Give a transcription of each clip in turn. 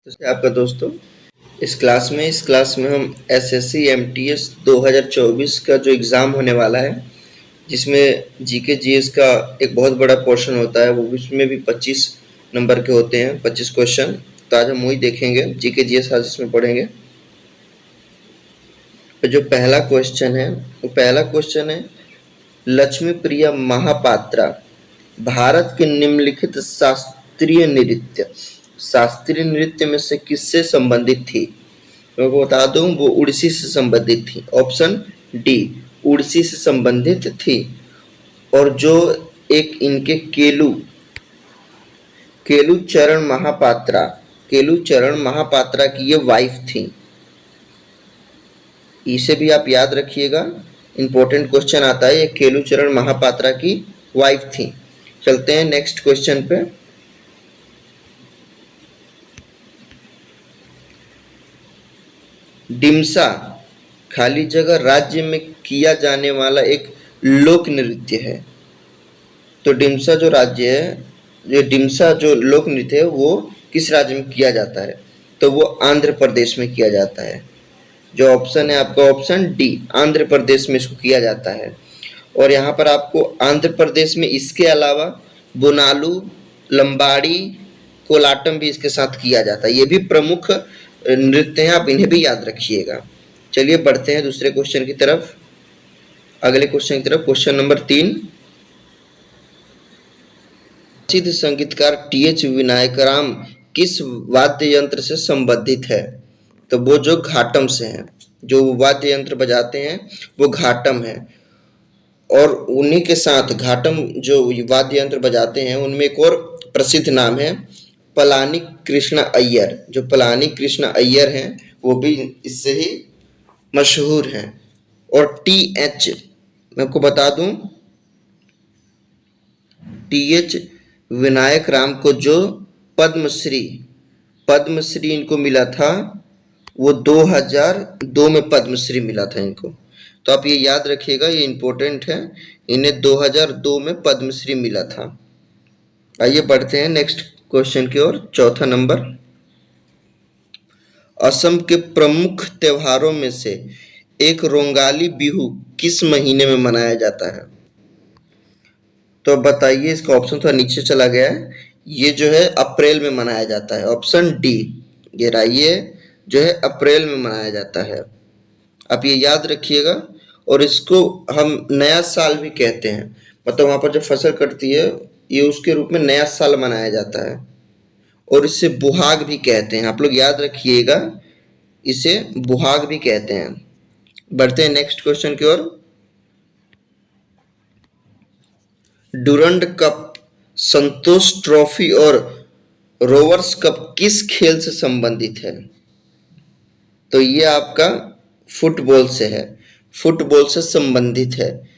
तो आपका दोस्तों इस क्लास में हम एसएससी एमटीएस 2024 का जो एग्ज़ाम होने वाला है, जिसमें जीके जीएस का एक बहुत बड़ा पोर्शन होता है, वो उसमें भी 25 नंबर के होते हैं, 25 क्वेश्चन। तो आज हम वही देखेंगे, जीके जीएस आज इसमें पढ़ेंगे। तो जो पहला क्वेश्चन है वो पहला क्वेश्चन है, लक्ष्मी प्रिया महापात्रा भारत के निम्नलिखित शास्त्रीय नृत्य में से किससे संबंधित थी? मैं आपको बता दूं, वो उड़ीसी से संबंधित थी। ऑप्शन डी, उड़ीसी से संबंधित थी। और जो एक इनके केलू चरण महापात्रा की ये वाइफ थी। इसे भी आप याद रखिएगा, इंपॉर्टेंट क्वेश्चन आता है। ये केलू चरण महापात्रा की वाइफ थी। चलते हैं नेक्स्ट क्वेश्चन पे। डिमसा खाली जगह राज्य में किया जाने वाला एक लोक नृत्य है। तो डिमसा जो राज्य है, ये डिमसा जो लोक नृत्य है वो किस राज्य में किया जाता है? तो वो आंध्र प्रदेश में किया जाता है। जो ऑप्शन है आपका ऑप्शन डी, आंध्र प्रदेश में इसको किया जाता है। और यहाँ पर आपको आंध्र प्रदेश में इसके अलावा बोनालू, लंबाड़ी, कोलाटम भी इसके साथ किया जाता है। ये भी प्रमुख नृत्य हैं, आप इन्हें भी याद रखिएगा। चलिए बढ़ते हैं दूसरे क्वेश्चन की तरफ, अगले क्वेश्चन की तरफ। क्वेश्चन नंबर 3, प्रसिद्ध संगीतकार टीएच विनायकराम किस वाद्य यंत्र से संबंधित है? तो वो जो घाटम से हैं, जो वाद्य यंत्र बजाते हैं वो घाटम है। और उन्हीं के साथ घाटम जो वाद्य यंत्र बजाते हैं उनमें एक और प्रसिद्ध नाम है पलानी कृष्णा अय्यर। जो पलानी कृष्णा अय्यर हैं वो भी इससे ही मशहूर हैं। और टीएच, मैं आपको बता दूं, टीएच विनायक राम को जो पद्मश्री इनको मिला था, वो 2002 में पद्मश्री मिला था इनको। तो आप ये याद रखिएगा, ये इंपॉर्टेंट है। इन्हें 2002 में पद्मश्री मिला था। आइए बढ़ते हैं नेक्स्ट क्वेश्चन की ओर। चौथा नंबर, असम के प्रमुख त्योहारों में से एक रोंगाली बिहू किस महीने में मनाया जाता है? तो बताइए, इसका ऑप्शन थोड़ा नीचे चला गया है। ये जो है अप्रैल में मनाया जाता है। ऑप्शन डी, ये जो है अप्रैल में मनाया जाता है। आप ये याद रखिएगा। और इसको हम नया साल भी कहते हैं, मतलब वहाँ पर जब फसल कटती है, ये उसके रूप में नया साल मनाया जाता है। और इसे बुहाग भी कहते हैं, आप लोग याद रखिएगा, इसे बुहाग भी कहते हैं। बढ़ते हैं नेक्स्ट क्वेश्चन की ओर। डुरंड कप, संतोष ट्रॉफी और रोवर्स कप किस खेल से संबंधित है? तो ये आपका फुटबॉल से है, फुटबॉल से संबंधित है।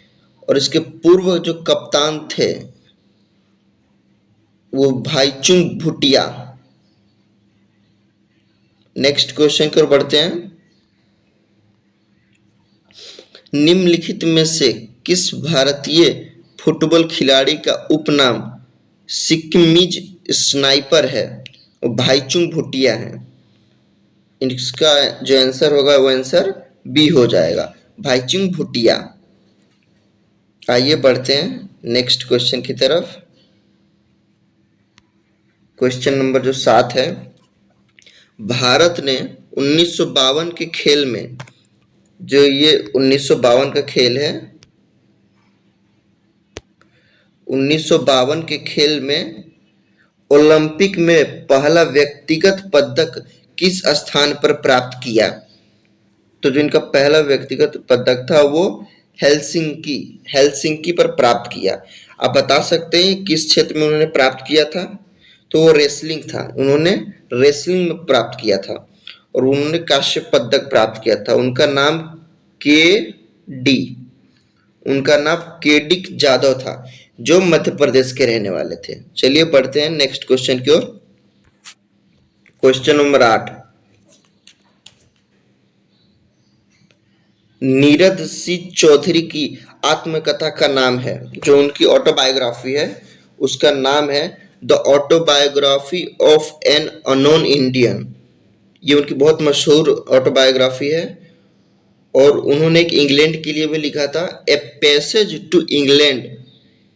और इसके पूर्व जो कप्तान थे वो भाईचुंग भूटिया। नेक्स्ट क्वेश्चन की ओर बढ़ते हैं। निम्नलिखित में से किस भारतीय फुटबॉल खिलाड़ी का उपनाम सिक्किमीज स्नाइपर है? भाईचुंग भूटिया है। इसका जो आंसर होगा वो आंसर बी हो जाएगा, भाईचुंग भूटिया। आइए बढ़ते हैं नेक्स्ट क्वेश्चन की तरफ। क्वेश्चन नंबर जो 7 है, भारत ने 1952 के खेल में, जो ये 1952 का खेल है, 1952 के खेल में ओलंपिक में पहला व्यक्तिगत पदक किस स्थान पर प्राप्त किया? तो जो इनका पहला व्यक्तिगत पदक था वो हेलसिंकी पर प्राप्त किया। आप बता सकते हैं किस क्षेत्र में उन्होंने प्राप्त किया था? तो वो रेसलिंग था, उन्होंने रेसलिंग में प्राप्त किया था। और उन्होंने कांस्य पदक प्राप्त किया था। उनका नाम केडिक जाधव था, जो मध्य प्रदेश के रहने वाले थे। चलिए बढ़ते हैं नेक्स्ट क्वेश्चन की ओर। क्वेश्चन नंबर 8, नीरद सिंह चौधरी की आत्मकथा का नाम है, जो उनकी ऑटोबायोग्राफी है उसका नाम है the autobiography of an unknown Indian. ये उनकी बहुत मशहूर ऑटोबायोग्राफी है। और उन्होंने एक इंग्लैंड के लिए भी लिखा था, a passage to England,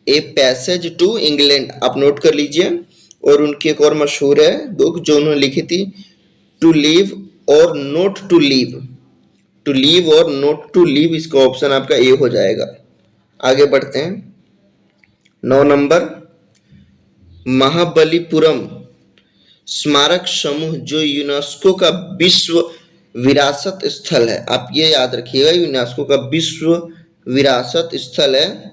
a passage to England, आप नोट कर लीजिए। और उनकी एक और मशहूर है बुक जो उन्होंने लिखी थी, टू लिव और not to live, to live और नोट टू लीव, इसका ऑप्शन आपका ए हो जाएगा। आगे बढ़ते हैं। 9 नंबर, महाबलीपुरम स्मारक समूह जो यूनेस्को का विश्व विरासत स्थल है, आप ये याद रखिएगा, यूनेस्को का विश्व विरासत स्थल है,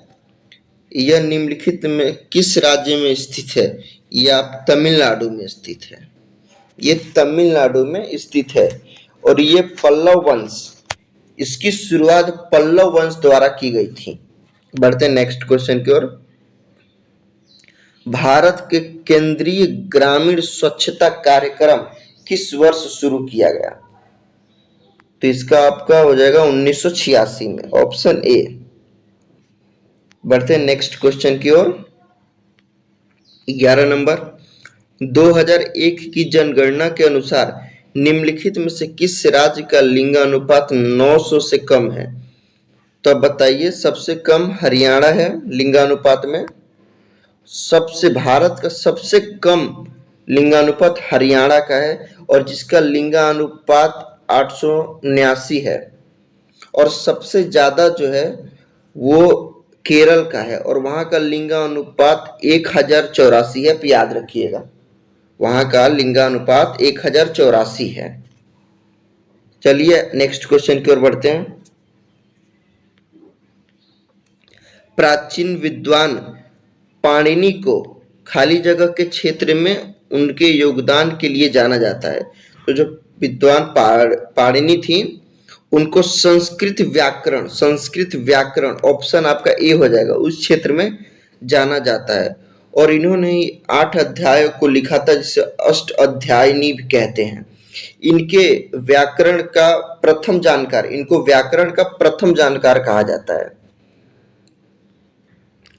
यह निम्नलिखित में किस राज्य में स्थित है? यह आप तमिलनाडु में स्थित है, ये तमिलनाडु में स्थित है। और ये पल्लव वंश, इसकी शुरुआत पल्लव वंश द्वारा की गई थी। बढ़ते हैं नेक्स्ट क्वेश्चन की ओर। भारत के केंद्रीय ग्रामीण स्वच्छता कार्यक्रम किस वर्ष शुरू किया गया? तो इसका आपका हो जाएगा 1986 में, ऑप्शन ए। बढ़ते हैं नेक्स्ट क्वेश्चन की ओर। 11 नंबर, 2001 की जनगणना के अनुसार निम्नलिखित में से किस राज्य का लिंगानुपात 900 से कम है? तो अब बताइए, सबसे कम हरियाणा है लिंगानुपात में, सबसे भारत का सबसे कम लिंगानुपात हरियाणा का है, और जिसका लिंगानुपात 879 है। और सबसे ज्यादा जो है वो केरल का है, और वहां का लिंगानुपात 1084 है, याद रखिएगा, वहां का लिंगानुपात 1084 है। चलिए नेक्स्ट क्वेश्चन की ओर बढ़ते हैं। प्राचीन विद्वान पाणिनि को खाली जगह के क्षेत्र में उनके योगदान के लिए जाना जाता है। तो जो विद्वान पाणिनि थी, उनको संस्कृत व्याकरण ऑप्शन आपका ए हो जाएगा, उस क्षेत्र में जाना जाता है। और इन्होंने 8 अध्यायों को लिखा था, जिसे अष्ट अध्यायनी भी कहते हैं। इनको व्याकरण का प्रथम जानकार कहा जाता है।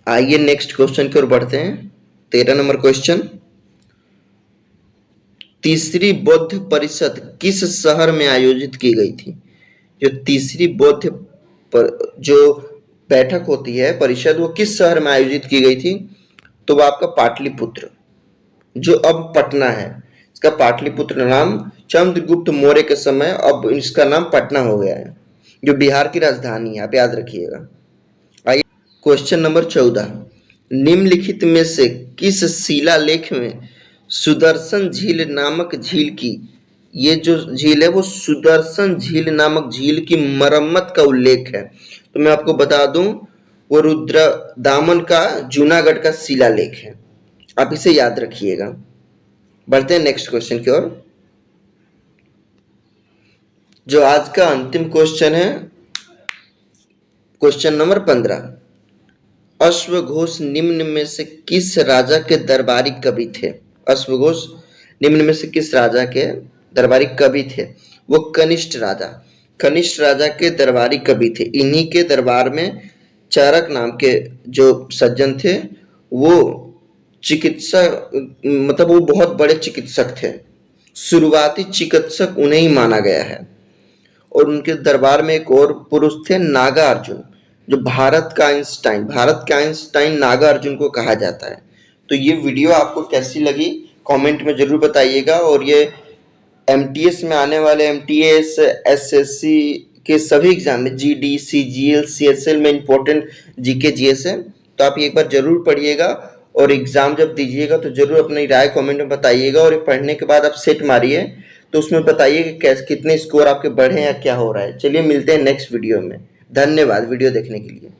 आइए नेक्स्ट क्वेश्चन की ओर बढ़ते हैं। 13 नंबर क्वेश्चन, तीसरी बौद्ध परिषद किस शहर में आयोजित की गई थी? जो तीसरी बौद्ध जो बैठक होती है, परिषद, वो किस शहर में आयोजित की गई थी? तो वो आपका पाटलिपुत्र, जो अब पटना है, इसका पाटलिपुत्र नाम चंद्रगुप्त मौर्य के समय अब इसका नाम पटना हो गया है, जो बिहार की राजधानी है, आप याद रखिएगा। आइए क्वेश्चन नंबर 14, निम्नलिखित में से किस शिलालेख में सुदर्शन झील नामक झील की, ये जो झील है वो सुदर्शन झील नामक झील की मरम्मत का उल्लेख है? तो मैं आपको बता दूं, वो रुद्र दामन का जूनागढ़ का शिलालेख है, आप इसे याद रखिएगा। बढ़ते हैं नेक्स्ट क्वेश्चन की ओर, जो आज का अंतिम क्वेश्चन है, क्वेश्चन नंबर 15, अश्वघोष निम्न में से किस राजा के दरबारी कवि थे? अश्वघोष निम्न में से किस राजा के दरबारी कवि थे? वो कनिष्ठ राजा के दरबारी कवि थे। इन्हीं के दरबार में चरक नाम के जो सज्जन थे, वो चिकित्सक, मतलब वो बहुत बड़े चिकित्सक थे, शुरुआती चिकित्सक उन्हें ही माना गया है। और उनके दरबार में एक और पुरुष थे, नागार्जुन, जो भारत का आइंस्टाइन नागार्जुन को कहा जाता है। तो ये वीडियो आपको कैसी लगी कमेंट में जरूर बताइएगा। और ये एमटीएस में आने वाले एमटीएस, एसएससी के सभी एग्जाम में, जीडी, सीजीएल, सीएसएल में इंपॉर्टेंट जीके जीएस है, तो आप एक बार जरूर पढ़िएगा। और एग्जाम जब दीजिएगा तो जरूर अपनी राय कमेंट में बताइएगा। और ये पढ़ने के बाद आप सेट मारिए, तो उसमें बताइए कि कैसे, कितने स्कोर आपके बढ़े या क्या हो रहा है। चलिए मिलते हैं नेक्स्ट वीडियो में। धन्यवाद वीडियो देखने के लिए।